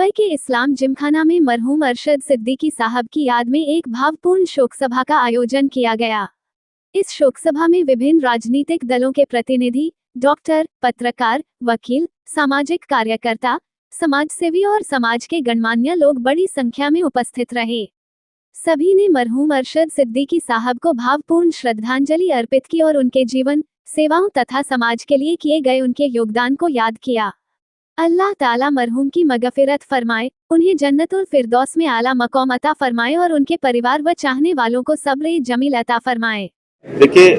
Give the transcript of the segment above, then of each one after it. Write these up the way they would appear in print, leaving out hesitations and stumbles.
मुंबई के इस्लाम जिमखाना में मरहूम अरशद सिद्दीकी साहब की याद में एक भावपूर्ण शोक सभा का आयोजन किया गया। इस शोक सभा में विभिन्न राजनीतिक दलों के प्रतिनिधि, डॉक्टर, पत्रकार, वकील, सामाजिक कार्यकर्ता, समाजसेवी और समाज के गणमान्य लोग बड़ी संख्या में उपस्थित रहे। सभी ने मरहूम अरशद सिद्दीकी साहब को भावपूर्ण श्रद्धांजलि अर्पित की और उनके जीवन, सेवाओं तथा समाज के लिए किए गए उनके योगदान को याद किया। अल्लाह ताला मरहूम की मगफिरत फरमाए, उन्हें जन्नतुल फिरदौस में आला मकाम अता फरमाए और उनके परिवार व चाहने वालों को सब्र जमील अता फरमाए। देखिए,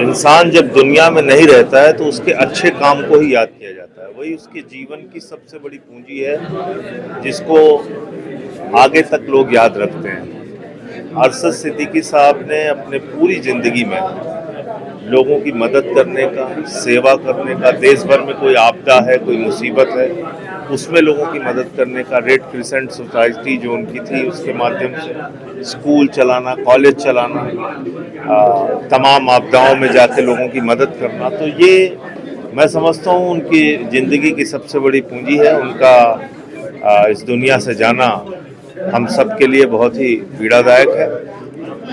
इंसान जब दुनिया में नहीं रहता है तो उसके अच्छे काम को ही याद किया जाता है। वही उसके जीवन की सबसे बड़ी पूंजी है, जिसको आगे तक लोग याद रखते हैं। अरशद सिद्दीकी साहब ने अपने पूरी जिंदगी में लोगों की मदद करने का, सेवा करने का, देश भर में कोई आपदा है, कोई मुसीबत है, उसमें लोगों की मदद करने का, रेड क्रिसेंट सोसाइटी जो उनकी थी उसके माध्यम से स्कूल चलाना, कॉलेज चलाना, तमाम आपदाओं में जाके लोगों की मदद करना, तो ये मैं समझता हूँ उनकी ज़िंदगी की सबसे बड़ी पूंजी है। उनका इस दुनिया से जाना हम सब के लिए बहुत ही पीड़ादायक है।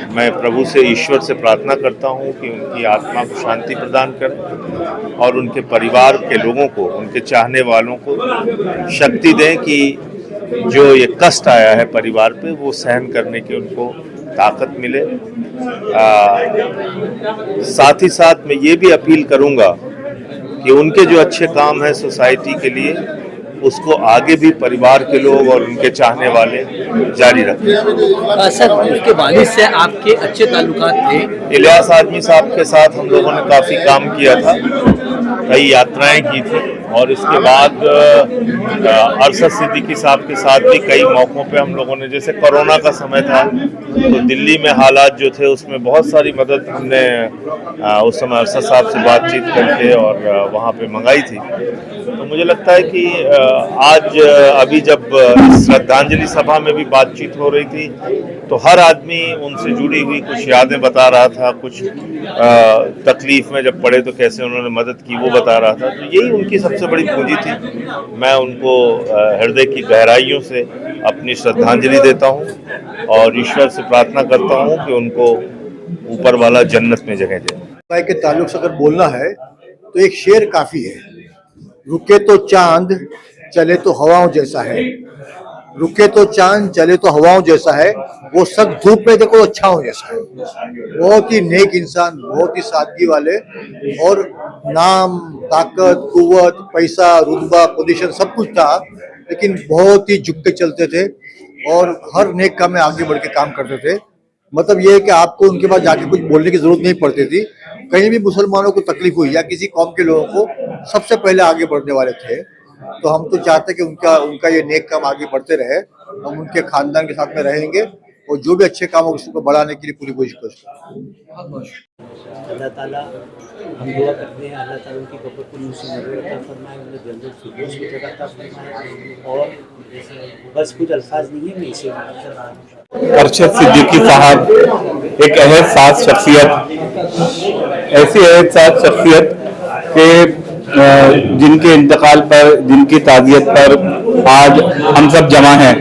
मैं प्रभु से, ईश्वर से प्रार्थना करता हूँ कि उनकी आत्मा को शांति प्रदान करें और उनके परिवार के लोगों को, उनके चाहने वालों को शक्ति दें कि जो ये कष्ट आया है परिवार पे वो सहन करने की उनको ताकत मिले। साथ ही साथ मैं ये भी अपील करूँगा कि उनके जो अच्छे काम हैं सोसाइटी के लिए, उसको आगे भी परिवार के लोग और उनके चाहने वाले जारी रखें। सर, उनके वालिद से आपके अच्छे ताल्लुकात थे। इलियास आजमी साहब के साथ हम लोगों ने काफ़ी काम किया था, कई यात्राएं की थी और इसके बाद अरशद सिद्दीकी साहब के साथ भी कई मौक़ों पे हम लोगों ने, जैसे कोरोना का समय था तो दिल्ली में हालात जो थे उसमें बहुत सारी मदद हमने उस समय अरशद साहब से बातचीत करके और वहाँ पे मंगाई थी। तो मुझे लगता है कि आज अभी जब श्रद्धांजलि सभा में भी बातचीत हो रही थी तो हर आदमी उनसे जुड़ी हुई कुछ यादें बता रहा था, कुछ तकलीफ में जब पड़े तो कैसे उन्होंने मदद की वो बता रहा था। तो यही उनकी सबसे बड़ी पूंजी थी। मैं उनको हृदय की गहराइयों से अपनी श्रद्धांजलि देता हूँ और ईश्वर से प्रार्थना करता हूँ कि उनको ऊपर वाला जन्नत में जगह दे। के ताल्लुक से अगर बोलना है तो एक शेर काफी है, रुके तो चांद चले तो हवाओं जैसा है, रुके तो चांद चले तो हवाओं जैसा है, वो सब धूप में देखो तो छांव जैसा है। बहुत ही नेक इंसान, बहुत ही सादगी वाले, और नाम, ताकत, कुव्वत, पैसा, रुतबा, पोजीशन सब कुछ था, लेकिन बहुत ही झुक के चलते थे और हर नेक काम में आगे बढ़ के काम करते थे। मतलब ये है कि आपको उनके पास जाके कुछ बोलने की जरूरत नहीं पड़ती थी। कहीं भी मुसलमानों को तकलीफ हुई या किसी कौम के लोगों को सबसे पहले आगे बढ़ने वाले थे। तो हम तो चाहते कि उनका ये नेक काम आगे बढ़ते रहे। हम उनके खानदान के साथ में रहेंगे और जो भी अच्छे काम हो उसको बढ़ाने के लिए पूरी कोशिश करेंगे। अल्लाह ताला हम दुआ करते हैं, अल्लाह ताला उनकी कब्र को नूर से नूर अता फरमाए, उन्हें जन्नत फिरदौस की जगह अता फरमाए। और बस कुछ अल्फाज नहीं है, मैं इसे अरशद सिद्दीकी साहब एक अहसास शख्सियत, ऐसी अहसास शख्सियत के जिनके इंतकाल पर, जिनकी ताज़ियत पर आज हम सब जमा हैं।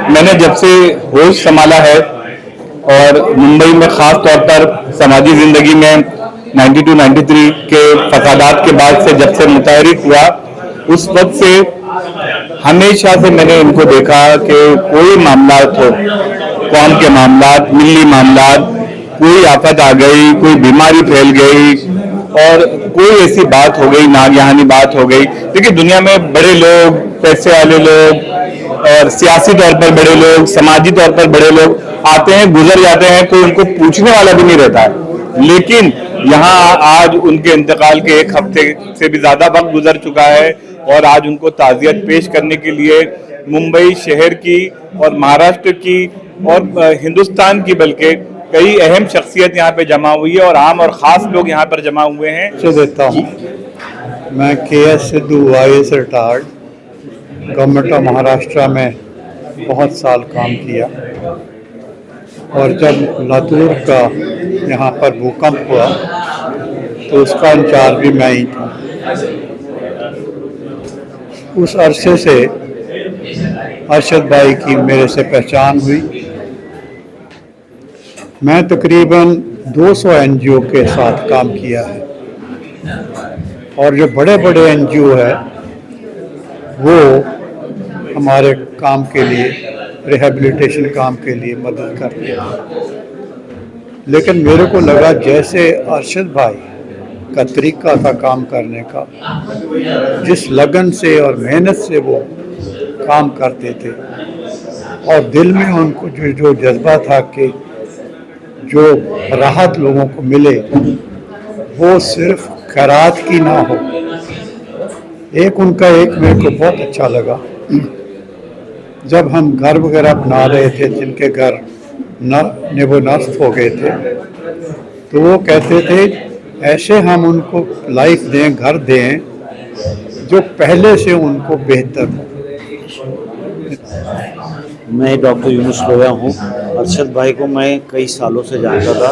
मैंने जब से होश संभाला है और मुंबई में ख़ास तौर पर समाजी ज़िंदगी में 92-93 के फसादात के बाद से जब से मुतहरिक हुआ, उस वक्त से हमेशा से मैंने इनको देखा कि कोई मामलात हो, कौम के मामलात, मिली मामलात, कोई आफत आ गई, कोई बीमारी फैल गई और कोई ऐसी बात हो गई, नागहानी बात हो गई। देखिए, दुनिया में बड़े लोग, पैसे वाले लोग और सियासी तौर पर बड़े लोग, समाजी तौर पर बड़े लोग आते हैं, गुजर जाते हैं, कोई उनको पूछने वाला भी नहीं रहता है। लेकिन यहाँ आज उनके इंतकाल के 1 हफ्ते से भी ज़्यादा वक्त गुजर चुका है और आज उनको ताज़ियत पेश करने के लिए मुंबई शहर की और महाराष्ट्र की और हिंदुस्तान की बल्कि कई अहम शख्सियत यहाँ पे जमा हुई है और आम और ख़ास लोग यहाँ पर जमा हुए हैं। देता हूँ मैं KS Sidhu, vice retired, government of Maharashtra में बहुत साल काम किया और जब लातूर का यहाँ पर भूकंप हुआ तो उसका इंचार्ज भी मैं ही था। उस अरसे से अरशद भाई की मेरे से पहचान हुई। मैं तकरीबन 200 एनजीओ के साथ काम किया है और जो बड़े बड़े एनजीओ है वो हमारे काम के लिए, रिहैबिलिटेशन काम के लिए मदद करते हैं। लेकिन मेरे को लगा जैसे अरशद भाई का तरीका था काम करने का, जिस लगन से और मेहनत से वो काम करते थे और दिल में उनको जो जज्बा था कि जो राहत लोगों को मिले वो सिर्फ खैरात की ना हो। एक उनका मेरे को बहुत अच्छा लगा, जब हम घर वगैरह बना रहे थे जिनके घर वो नष्ट हो गए थे, तो वो कहते थे ऐसे हम उनको लाइफ दें, घर दें जो पहले से उनको बेहतर हो। मैं डॉक्टर यूनुस लोया हूँ। अरशद भाई को मैं कई सालों से जानता था।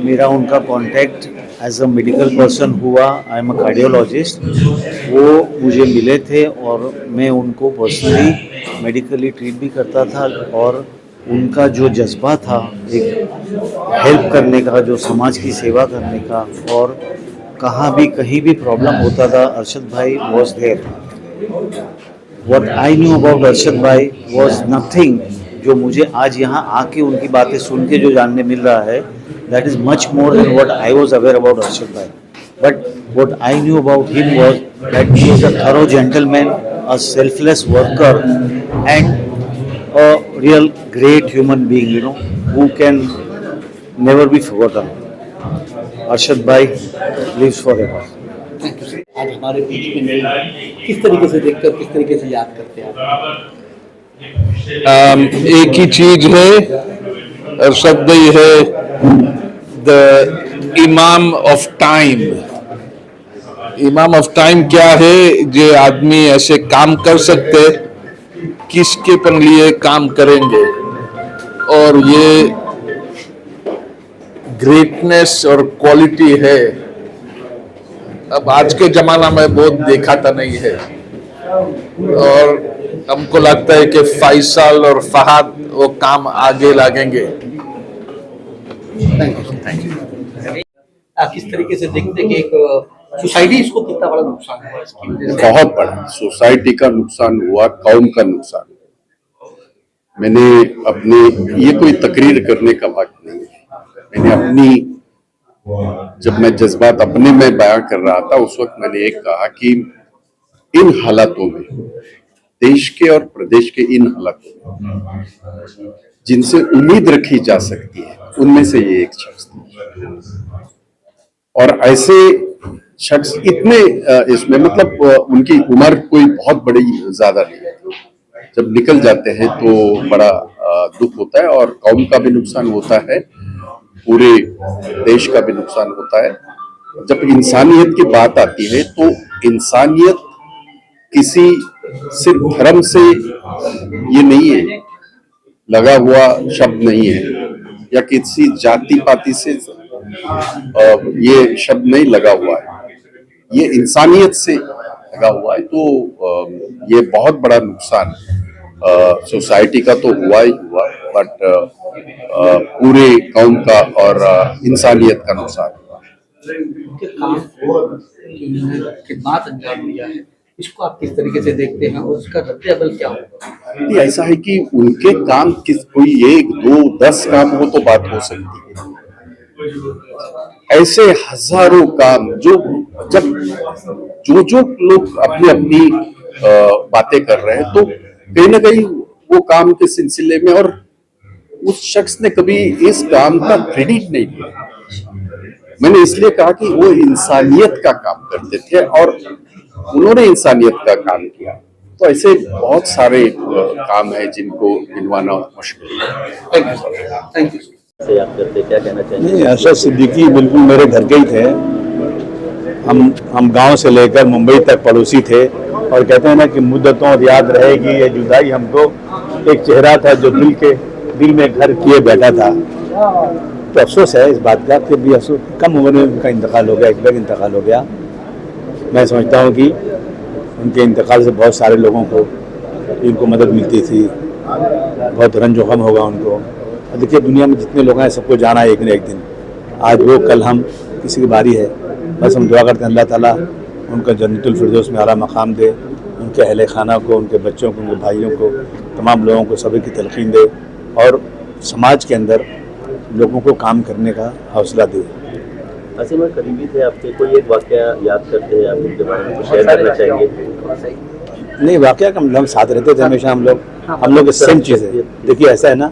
मेरा उनका contact as a medical person हुआ। I am a cardiologist. वो मुझे मिले थे और मैं उनको पर्सनली मेडिकली ट्रीट भी करता था और उनका जो जज्बा था एक हेल्प करने का, जो समाज की सेवा करने का, और कहाँ भी कहीं भी प्रॉब्लम होता था अरशद भाई was there. What I knew about Arshad भाई was nothing, जो मुझे आज यहाँ आके उनकी बातें सुन के जो जानने मिल रहा है, that is much more than what I was aware about Arshad भाई. But what I knew about him was that he is a thorough gentleman, a selfless worker, and a real great human being, you know, who can never be forgotten. Arshad भाई lives forever. आज हमारे बीच में नहीं, किस तरीके से देखते हो, किस तरीके से याद करते हैं आप? एक ही चीज है, अरशद भाई है द इमाम ऑफ टाइम। इमाम ऑफ टाइम क्या है? जे आदमी ऐसे काम कर सकते किसके पर लिए काम करेंगे, और ये ग्रेटनेस और क्वालिटी है। अब आज के जमाना में बहुत देखा नहीं है, और हमको लगता है कि फैसल और फहद वो काम आगे लागेंगे। आप किस तरीके से देखते हैं कि एक सोसाइटी इसको कितना बड़ा नुकसान हुआ इसकी वजह से? बहुत बड़ा सोसाइटी का नुकसान हुआ, कौम का नुकसान। मैंने अपनी, ये कोई तकरीर करने का वक्त नहीं है, मैंने अपनी, जब मैं जज्बात अपने में बयां कर रहा था उस वक्त मैंने एक कहा कि इन हालातों में, देश के और प्रदेश के इन हालातों में जिनसे उम्मीद रखी जा सकती है उनमें से ये एक शख्स था। और ऐसे शख्स इतने इसमें, मतलब उनकी उम्र कोई बहुत बड़ी ज्यादा नहीं है, जब निकल जाते हैं तो बड़ा दुख होता है और कौम का भी नुकसान होता है, पूरे देश का भी नुकसान होता है। जब इंसानियत की बात आती है तो इंसानियत किसी सिर्फ धर्म से ये नहीं है, लगा हुआ शब्द नहीं है, या किसी जाति पाति से ये शब्द नहीं लगा हुआ है, ये इंसानियत से लगा हुआ है। तो ये बहुत बड़ा नुकसान सोसाइटी का तो हुआ ही हुआ, बट पूरे कौम का और इंसानियत का नुकसान हुआ। उनके काम खिदमत अंजाम दिया है, इसको आप किस तरीके से देखते हैं और उसका रद्द-ए-अमल क्या होगा? ऐसा है कि उनके काम किस, कोई 1, 2, 10 काम हो तो बात हो सकती है, ऐसे हजारों काम जो लोग अपनी अपनी बातें कर रहे हैं, तो कहीं ना कहीं वो काम के सिलसिले में, और उस शख्स ने कभी इस काम का क्रेडिट नहीं लिया। मैंने इसलिए कहा कि वो इंसानियत का काम करते थे और उन्होंने इंसानियत का काम किया। तो ऐसे बहुत सारे काम है जिनको गिनवाना मुश्किल है। Thank you. से याद करते क्या कहना चाहेंगे? नहीं, अरशद सिद्दीकी बिल्कुल मेरे घर के ही थे। हम गांव से लेकर मुंबई तक पड़ोसी थे, और कहते हैं ना कि मुद्दतों और याद रहेगी ये जुदाई। हमको एक चेहरा था जो दिल में घर किए बैठा था। तो अफसोस है इस बात का कि भी अफसोस, कम उम्र में उनका इंतकाल हो गया, एक इंतकाल हो गया। मैं समझता हूँ कि उनके इंतकाल से बहुत सारे लोगों को इनको मदद मिलती थी, बहुत रंजो गम होगा उनको। और देखिए दुनिया में जितने लोग हैं सबको जाना है एक न एक दिन, आज वो कल हम, किसी की बारी है। बस हम दुआ करते हैं अल्लाह ताला उनका जन्नतुल फिरदौस में आला मकाम दे, उनके अहले खाना को, उनके बच्चों को, उनके भाइयों को, तमाम लोगों को सभी की तलकीन दे और समाज के अंदर लोगों को काम करने का हौसला दे। असीम भाई करीबी थे आपके, कोई एक वाकया याद करते हैं आप उनके बारे में कुछ शेयर करना चाहेंगे? नहीं, वाकया का हम साथ रहते थे हमेशा, हम लोग सेम चीज़ है। देखिए ऐसा है ना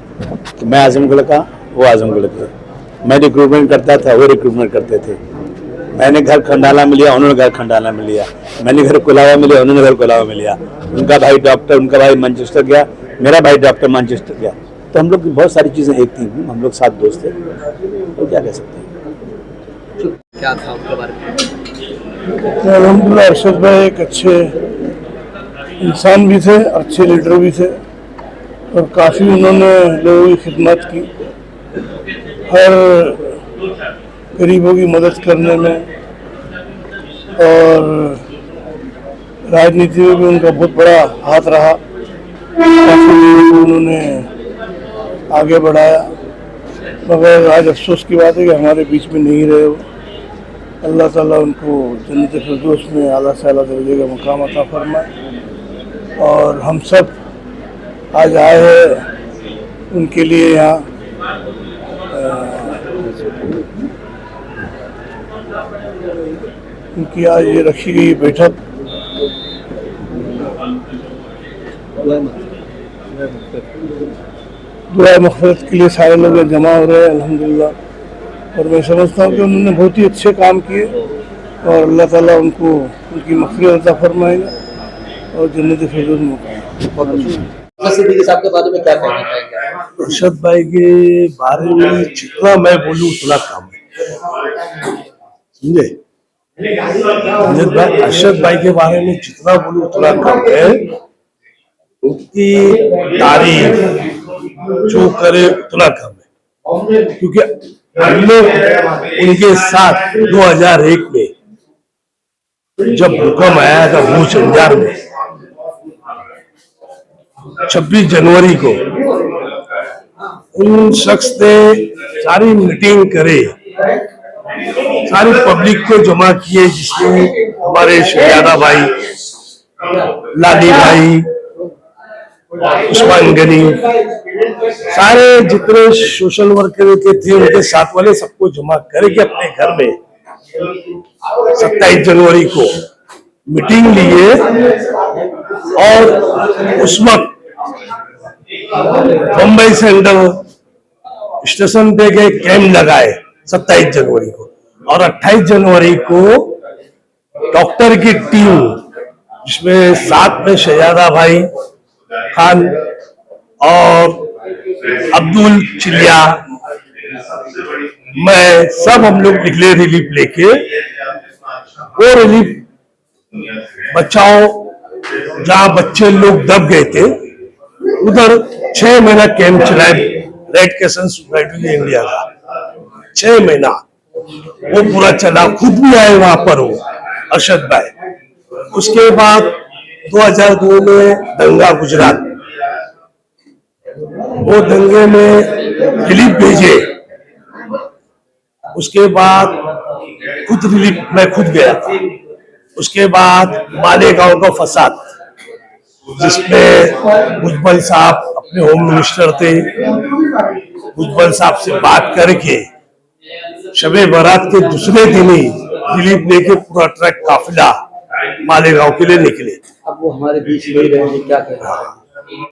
कि मैं आजमगढ़ का, वो आजमगढ़ के, मैं रिक्रूटमेंट करता था, वो रिक्रूटमेंट करते थे। मैंने घर खंडाला में लिया, उन्होंने घर खंडाला में लिया। मैंने घर कोलावा में लिया, उन्होंने घर कोलावा में लिया। उनका भाई डॉक्टर, उनका भाई मैनचेस्टर गया, मेरा भाई डॉक्टर मैनचेस्टर गया। तो हम लोग की बहुत सारी चीज़ें एक थी, हम लोग साथ दोस्त थे, तो क्या कह सकते हैं। क्या था उनके बारे में? अल्हम्दुलिल्लाह अरशद भाई एक अच्छे इंसान भी थे, अच्छे लीडर भी थे और काफ़ी उन्होंने लोगों की खिदमत की, हर गरीबों की मदद करने में, और राजनीति में भी उनका बहुत बड़ा हाथ रहा। काफ़ी लोगों को उन्होंने आगे बढ़ाया, मगर आज अफसोस की बात है कि हमारे बीच में नहीं रहे वो। अल्लाह ताला उनको जन्नत फिरदौस में आला से आला दर्जे का मकाम अता फरमाए। और हम सब आज आए हैं उनके लिए यहाँ, उनकी आज ये रखी गई बैठक दुआ मग़फ़िरत के लिए सारे लोग जमा हो रहे हैं अल्हम्दुलिल्लाह। और मैं समझता हूँ कि उन्होंने बहुत ही अच्छे काम किए और अल्लाह ताला उनको उनकी मग़फ़िरत अता फरमाएगा और जन्नत फिरदौस में मुकाम। सिद्दीकी साहब के बारे में क्या कहना चाहेंगे? अरशद भाई के बारे में जितना मैं बोलूँ उतना कम है, समझे? अरशद भाई के बारे में जितना बोलूँ उतना कम है। उनकी तारीफ जो करे उतना कम है, क्योंकि हम लोग उनके साथ 2001 में जब भूकंप आया था भूज अंजार में, 26 जनवरी को उन शख्स ने सारी मीटिंग करे, सारी पब्लिक को जमा किए, जिसमें हमारे शहजादा भाई, लाली भाई, उस्मान गनी, सारे जितने सोशल वर्कर के थे उनके साथ वाले सबको जमा करके अपने घर में 27 जनवरी को मीटिंग लिए और उस वक्त बम्बई से अंडर स्टेशन पे गए, कैंप लगाए 27 जनवरी को। और 28 जनवरी को डॉक्टर की टीम, जिसमें साथ में शहजादा भाई खान और अब्दुल चिलिया, मैं, सब हम लोग निकले रिलीफ लेके। वो रिलीफ बचाओ, जहां बच्चे लोग दब गए थे उधर 6 महीना कैंप चलाए रेड क्रिसेंट सोसाइटी इंडिया का, 6 महीना वो पूरा चला। खुद भी आए वहां पर वो अरशद भाई। उसके बाद 2002 में दंगा गुजरात, वो दंगे में रिलीफ भेजे। उसके बाद खुद रिलीफ मैं खुद गया था। उसके बाद मालेगांव का फसाद, जिसमें भुजबल साहब अपने होम मिनिस्टर थे, भुजबल साहब से बात करके शबे बारात के दूसरे दिन ही रिलीफ लेके पूरा ट्रक काफिला मालेगांव के लिए निकले। अब वो हमारे बीच में ही रहेंगे, क्या कहना?